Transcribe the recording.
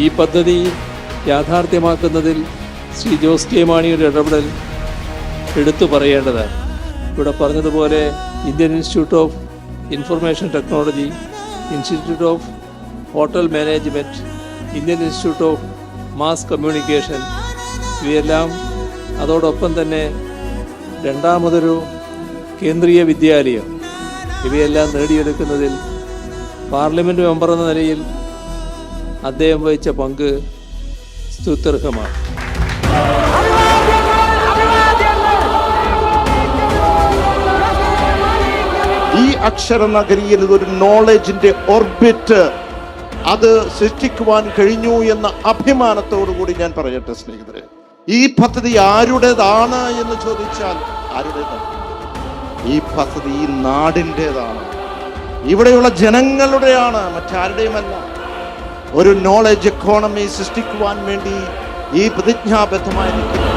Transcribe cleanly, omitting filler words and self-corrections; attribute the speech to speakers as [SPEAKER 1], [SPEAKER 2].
[SPEAKER 1] ഈ പദ്ധതി യാഥാർത്ഥ്യമാക്കുന്നതിൽ ശ്രീ ജോസ് കെ മാണിയുടെ ഇടപെടൽ എടുത്തു പറയേണ്ടതാണ്. ഇവിടെ പറഞ്ഞതുപോലെ Indian institute of information technology, institute of hotel management, Indian institute of mass communication, ഇവയെല്ലാം അതോടൊപ്പം തന്നെ രണ്ടാമതൊരു കേന്ദ്രീയ വിദ്യാലയം, ഇവയെല്ലാം നേടിയെടുക്കുന്നതിൽ പാർലമെൻറ്റ് മെമ്പർ എന്ന നിലയിൽ അദ്ദേഹം വഹിച്ച പങ്ക് സ്തുത്യർഹമാണ്.
[SPEAKER 2] ഈ അക്ഷര നഗരിയിൽ ഒരു നോളജിന്റെ ഓർബിറ്റ് അത് സൃഷ്ടിക്കുവാൻ കഴിഞ്ഞു എന്ന അഭിമാനത്തോടു കൂടി ഞാൻ പറയട്ടെ സ്നേഹിതരെ, ഈ പദ്ധതി ആരുടേതാണ് എന്ന് ചോദിച്ചാൽ ആരുടേതാണ്? ഈ പദ്ധതി ഈ നാടിൻ്റെതാണ്, ഇവിടെയുള്ള ജനങ്ങളുടെയാണ്, മറ്റാരുടെയുമല്ല. ഒരു നോളജ് എക്കോണമി സൃഷ്ടിക്കുവാൻ വേണ്ടി ഈ പ്രതിജ്ഞാബദ്ധമായി നിൽക്കുന്നു.